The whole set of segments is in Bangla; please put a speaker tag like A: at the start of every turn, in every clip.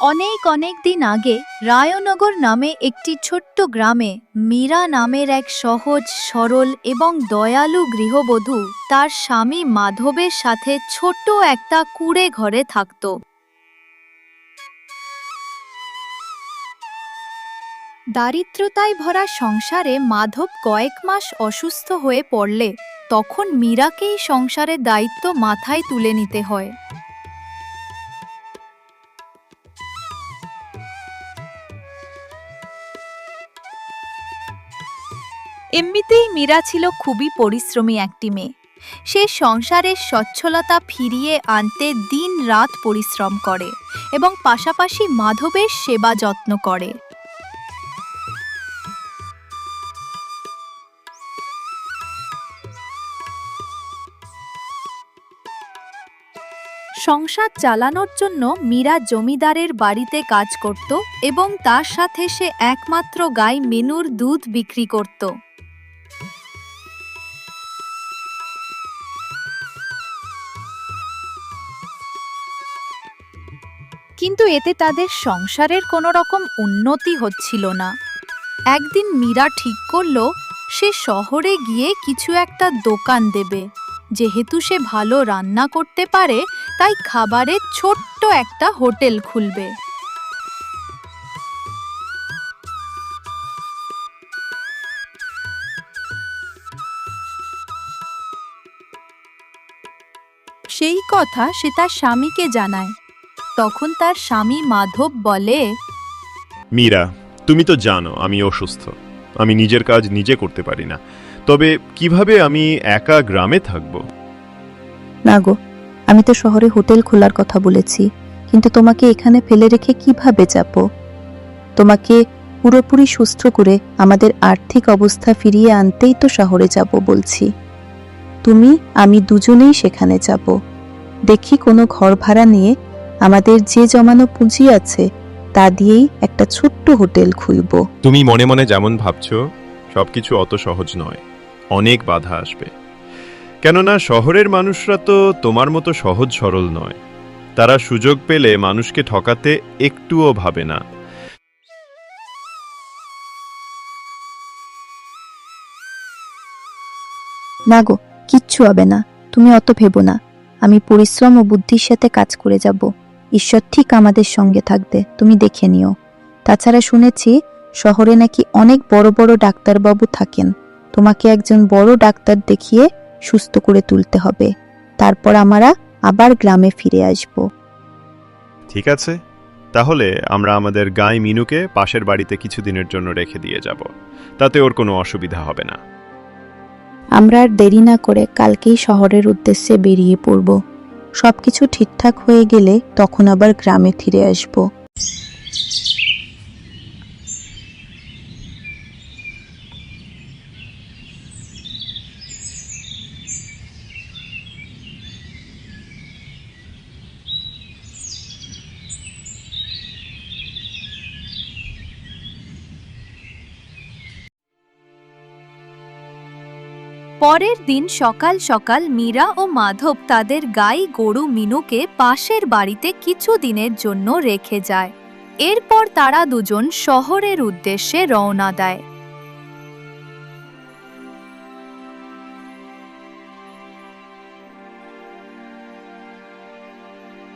A: অনেক অনেক দিন আগে রায়নগর নামে একটি ছোট্ট গ্রামে মীরা নামের এক সহজ সরল এবং দয়ালু গৃহবধূ তার স্বামী মাধবের সাথে ছোট্ট একটা কুঁড়ে ঘরে থাকত। দারিদ্রতায় ভরা সংসারে মাধব কয়েক মাস অসুস্থ হয়ে পড়লে তখন মীরাকেই সংসারের দায়িত্ব মাথায় তুলে নিতে হয়। এমনিতেই মীরা ছিল খুবই পরিশ্রমী একটি মেয়ে। সে সংসারের সচ্ছলতা ফিরিয়ে আনতে দিন রাত পরিশ্রম করে এবং পাশাপাশি মাধবের সেবা যত্ন করে। সংসার চালানোর জন্য মীরা জমিদারের বাড়িতে কাজ করত এবং তার সাথে সে একমাত্র গাই মিনুর দুধ বিক্রি করত। কিন্তু এতে তাদের সংসারের কোনো রকম উন্নতি হচ্ছিল না। একদিন মীরা ঠিক করল সে শহরে গিয়ে কিছু একটা দোকান দেবে। যেহেতু সে ভালো রান্না করতে পারে তাই খাবারের ছোট্ট একটা হোটেল খুলবে। সেই কথা সে তার স্বামীকে জানায়। তখন তার স্বামী মাধব বলে,
B: মীরা, তুমি তো জানো আমি অসুস্থ, আমি নিজের কাজ নিজে করতে পারি না, তবে কিভাবে আমি একা গ্রামে থাকব?
C: না গো, আমি তো শহরে হোটেল খোলার কথা বলেছি, কিন্তু তোমাকে এখানে ফেলে রেখে কিভাবে যাব? তোমাকে পুরোপুরি সুস্থ করে আমাদের আর্থিক অবস্থা ফিরিয়ে আনতেই তো শহরে যাব বলছি। তুমি আমি দুজনেই সেখানে যাব। দেখি কোনো ঘর ভাড়া নিয়ে আমাদের যে জমানো পুঁজি আছে তা দিয়েই একটা ছোট্ট হোটেল খুলব।
B: তুমি মনে মনে যেমন ভাবছো সবকিছু অত সহজ নয়, অনেক বাধা আসবে। কেননা শহরের মানুষরা তো তোমার মতো সহজ সরল নয়। তারা সুযোগ পেলে মানুষকে ঠকাতে একটুও ভাবে না।
C: না গো, কিচ্ছু হবে না, তুমি অত ভেবো না। আমি পরিশ্রম ও বুদ্ধির সাথে কাজ করে যাব। ঈশ্বর ঠিক আমাদের সঙ্গে থাকবে, তুমি দেখে নিও। তাছাড়া শুনেছি শহরে নাকি অনেক বড় বড় ডাক্তারবাবু থাকেন। তোমাকে একজন বড় ডাক্তার দেখিয়ে সুস্থ করে তুলতে হবে। তারপর আমরা আবার গ্রামে ফিরে আসব।
B: ঠিক আছে, তাহলে আমরা আমাদের গাই মিনুকে পাশের বাড়িতে কিছুদিনের জন্য রেখে দিয়ে যাব। তাতে ওর কোনো অসুবিধা হবে না।
C: আমরা আর দেরি না করে কালকেই শহরের উদ্দেশ্যে বেরিয়ে পড়ব। সবকিছু ঠিকঠাক হয়ে গেলে তখন আবার গ্রামে ফিরে আসব।
A: পরের দিন সকাল সকাল মীরা ও মাধব তাদের গাই গরু মিনুকে পাশের বাড়িতে কিছু দিনের জন্য রেখে যায়। এরপর তারা দুজন শহরের উদ্দেশ্যে রওনা দেয়।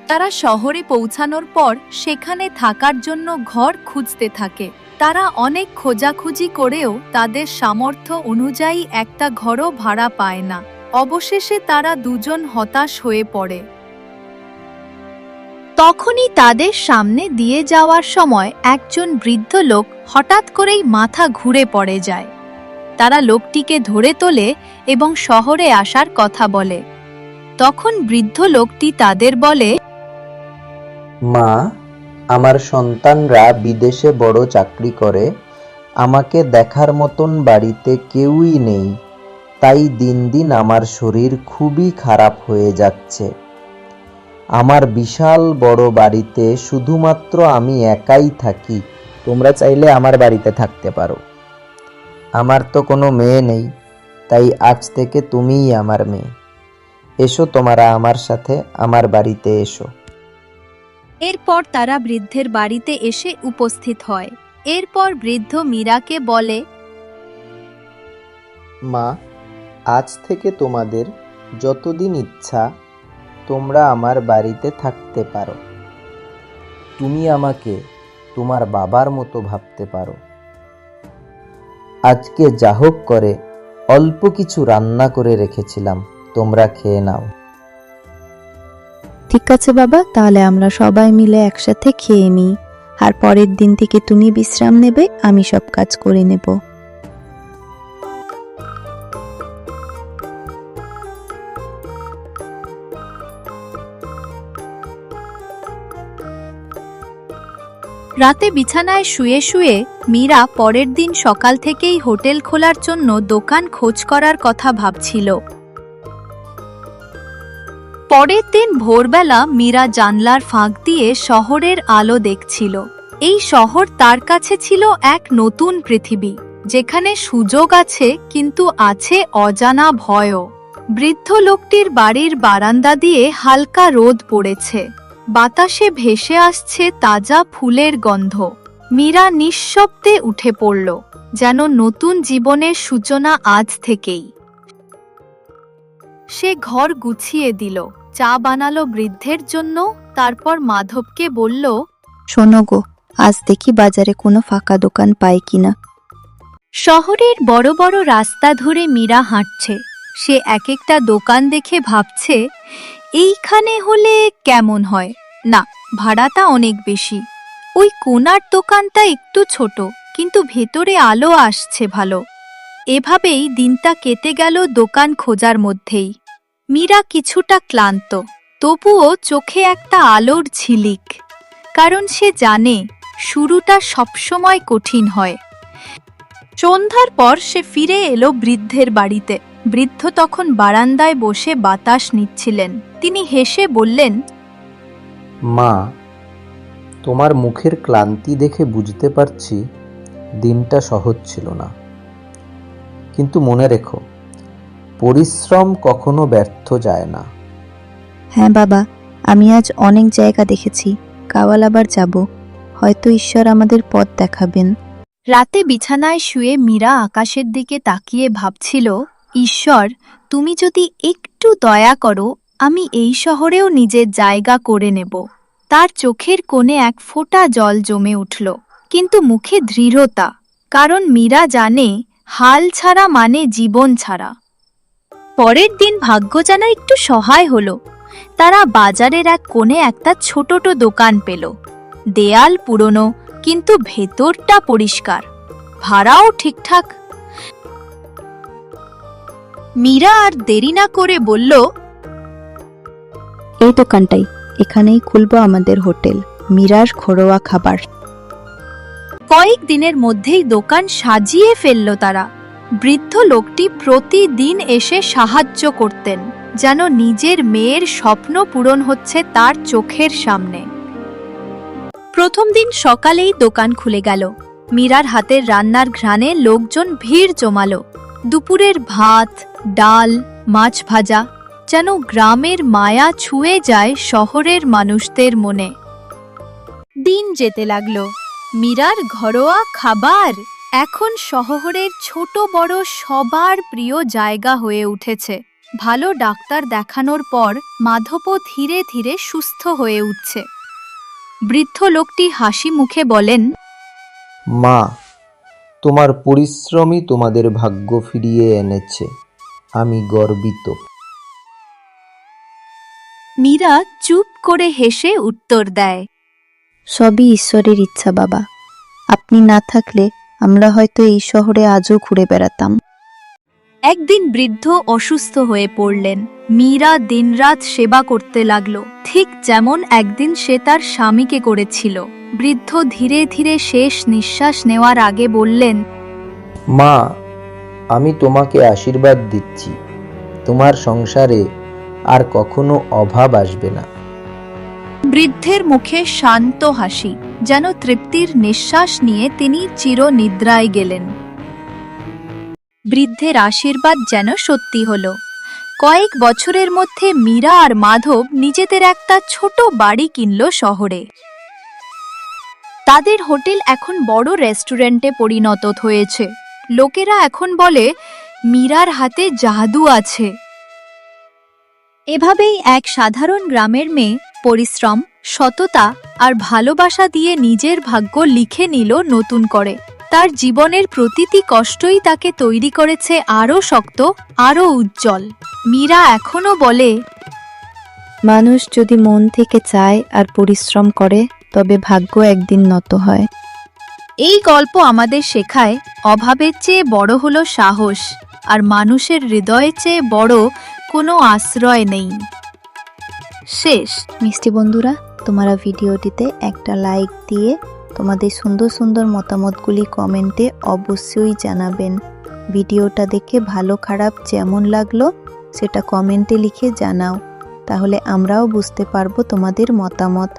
A: তারা শহরে পৌঁছানোর পর সেখানে থাকার জন্য ঘর খুঁজতে থাকে। তারা অনেক খোঁজাখুঁজি করেও তাদের সামর্থ্য অনুযায়ী একটা ঘরও ভাড়া পায় না। অবশেষে তারা দুজন হতাশ হয়ে পড়ে। তখনই তাদের সামনে দিয়ে যাওয়ার সময় একজন বৃদ্ধ লোক হঠাৎ করেই মাথা ঘুরে পড়ে যায়। তারা লোকটিকে ধরে তোলে এবং শহরে আসার কথা বলে। তখন বৃদ্ধ লোকটি তাদের বলে,
D: মা, আমার সন্তানরা বিদেশে বড় চাকরি করে। আমাকে দেখার মতন বাড়িতে কেউই নেই। তাই দিন দিন আমার শরীর খুবই খারাপ হয়ে যাচ্ছে। আমার বিশাল বড় বাড়িতে শুধুমাত্র আমি একাই থাকি। তোমরা চাইলে আমার বাড়িতে থাকতে পারো। আমার তো কোনো মেয়ে নেই, তাই আজ থেকে তুমিই আমার মেয়ে। এসো, তোমরা আমার সাথে আমার বাড়িতে এসো।
A: এরপর তারা বৃদ্ধের বাড়িতে এসে উপস্থিত হয়। এরপর বৃদ্ধ মীরাকে বলে,
D: মা, আজ থেকে তোমাদের যতদিন ইচ্ছা তোমরা আমার বাড়িতে থাকতে পারো। তুমি আমাকে তোমার বাবার মতো ভাবতে পারো। আজকে যা হোক করে অল্প কিছু রান্না করে রেখেছিলাম, তোমরা খেয়ে নাও।
C: ঠিক আছে বাবা, তাহলে আমরা সবাই মিলে একসাথে খেয়ে নিই, আর পরের দিন থেকে তুমি বিশ্রাম নেবে, আমি সব কাজ করে নেব।
A: রাতে বিছানায় শুয়ে শুয়ে মীরা পরের দিন সকাল থেকেই হোটেল খোলার জন্য দোকান খোঁজ করার কথা ভাবছিল। পরের দিন ভোরবেলা মীরা জানলার ফাঁক দিয়ে শহরের আলো দেখছিল। এই শহর তার কাছে ছিল এক নতুন পৃথিবী, যেখানে সুযোগ আছে কিন্তু আছে অজানা ভয়ও। বৃদ্ধ লোকটির বাড়ির বারান্দা দিয়ে হালকা রোদ পড়েছে, বাতাসে ভেসে আসছে তাজা ফুলের গন্ধ। মীরা নিঃশব্দে উঠে পড়ল, যেন নতুন জীবনের সূচনা আজ থেকেই। সে ঘর গুছিয়ে দিল, চা বানালো বৃদ্ধের জন্য, তারপর মাধবকে বলল,
C: শোনো গো, আজ দেখি বাজারে কোনো ফাঁকা দোকান পাই কিনা।
A: শহরের বড় বড় রাস্তা ধরে মীরা হাঁটছে। সে এক একটা দোকান দেখে ভাবছে, এইখানে হলে কেমন হয়। না, ভাড়াটা অনেক বেশি। ওই কোনার দোকানটা একটু ছোট, কিন্তু ভেতরে আলো আসছে ভালো। এভাবেই দিনটা কেটে গেল দোকান খোঁজার মধ্যেই। মীরা কিছুটা ক্লান্ত, তবুও চোখে একটা আলোর ঝিলিক, কারণ সে জানে শুরুটা সবসময় কঠিন হয়। সন্ধ্যার পর সে ফিরে এলো বৃদ্ধের বাড়িতে। বৃদ্ধ তখন বারান্দায় বসে বাতাস নিচ্ছিলেন। তিনি হেসে বললেন,
D: মা, তোমার মুখের ক্লান্তি দেখে বুঝতে পারছি দিনটা সহজ ছিল না। কিন্তু মনে রেখো, পরিশ্রম কখনো ব্যর্থ যায় না।
C: হ্যাঁ বাবা, আমি আজ অনেক জায়গা দেখেছি, কাওয়াল আবার যাব, হয়তো ঈশ্বর আমাদের পথ দেখাবেন।
A: রাতে বিছানায় শুয়ে মীরা আকাশের দিকে তাকিয়ে ভাবছিল, ঈশ্বর, তুমি যদি একটু দয়া করো, আমি এই শহরেও নিজের জায়গা করে নেব। তার চোখের কোণে এক ফোঁটা জল জমে উঠল, কিন্তু মুখে দৃঢ়তা, কারণ মীরা জানে হাল ছাড়া মানে জীবন ছাড়া। পরের দিন ভাগ্য যেন একটু সহায় হলো। তারা বাজারের এক কোণে একটা ছোট দোকান পেল। দেয়াল পুরনো, কিন্তু ভেতরটা পরিষ্কার, ভাড়াও ঠিকঠাক। মীরা আর দেরি না করে বলল,
C: এই দোকানটাই, এখানেই খুলবো আমাদের হোটেল, মীরার ঘরোয়া খাবার।
A: কয়েক দিনের মধ্যেই দোকান সাজিয়ে ফেলল তারা। বৃদ্ধ লোকটি প্রতিদিন এসে সাহায্য করতেন, যেন নিজের মেয়ের স্বপ্ন পূরণ হচ্ছে তার চোখের সামনে। প্রথম দিন সকালেই দোকান খুলে গেল। মীরার হাতের রান্নার ঘ্রাণে লোকজন ভিড় জমালো। দুপুরের ভাত, ডাল, মাছ ভাজা, যেন গ্রামের মায়া ছুঁয়ে যায় শহরের মানুষদের মনে। দিন যেতে লাগলো। মীরার ঘরোয়া খাবার এখন শহরের ছোট বড় সবার প্রিয় জায়গা হয়ে উঠেছে। ভালো ডাক্তার দেখানোর পর মাধবও ধীরে ধীরে সুস্থ হয়ে উঠছে। বৃদ্ধ লোকটি হাসি মুখে বলেন,
D: মা, তোমার পরিশ্রমই তোমাদের ভাগ্য ফিরিয়ে এনেছে। আমি গর্বিত।
A: মীরা চুপ করে হেসে উত্তর দেয়,
C: সবই ঈশ্বরের ইচ্ছা বাবা, আপনি না থাকলে আমরা হয়তো এই শহরে আজও ঘুরে বেড়াতাম।
A: একদিন বৃদ্ধ অসুস্থ হয়ে পড়লেন। মীরা দিনরাত সেবা করতে লাগলো, ঠিক যেমন একদিন সে তার স্বামীকে করেছিল। বৃদ্ধ ধীরে ধীরে শেষ নিঃশ্বাস নেওয়ার আগে বললেন,
D: মা, আমি তোমাকে আশীর্বাদ দিচ্ছি, তোমার সংসারে আর কখনো অভাব আসবে না।
A: বৃদ্ধের মুখে শান্ত হাসি, যেন তৃপ্তির নিঃশ্বাস নিয়ে তিনি চিরনিদ্রায় গেলেন। বৃদ্ধের আশীর্বাদ যেন সত্যি হল। কয়েক বছরের মধ্যে মীরা আর মাধব নিজেদের একটা ছোট বাড়ি কিনল শহরে। তাদের হোটেল এখন বড় রেস্টুরেন্টে পরিণত হয়েছে। লোকেরা এখন বলে মীরার হাতে জাদু আছে। এভাবেই এক সাধারণ গ্রামের মেয়ে পরিশ্রম, সততা আর ভালোবাসা দিয়ে নিজের ভাগ্য লিখে নিল নতুন করে। তার জীবনের প্রতিটি কষ্টই তাকে তৈরি করেছে আরও শক্ত, আরও উজ্জ্বল। মীরা এখনো বলে,
C: মানুষ যদি মন থেকে চায় আর পরিশ্রম করে তবে ভাগ্য একদিন নত হয়।
A: এই গল্প আমাদের শেখায় অভাবের চেয়ে বড় হলো সাহস, আর মানুষের হৃদয়ের চেয়ে বড় কোনো আশ্রয় নেই। শেষ।
C: মিষ্টি বন্ধুরা, তোমরা ভিডিওটিতে একটা লাইক দিয়ে তোমাদের সুন্দর সুন্দর মতামতগুলি কমেন্টে অবশ্যই জানাবেন। ভিডিওটা দেখে ভালো খারাপ যেমন লাগলো সেটা কমেন্টে লিখে জানাও, তাহলে আমরাও বুঝতে পারবো তোমাদের মতামত।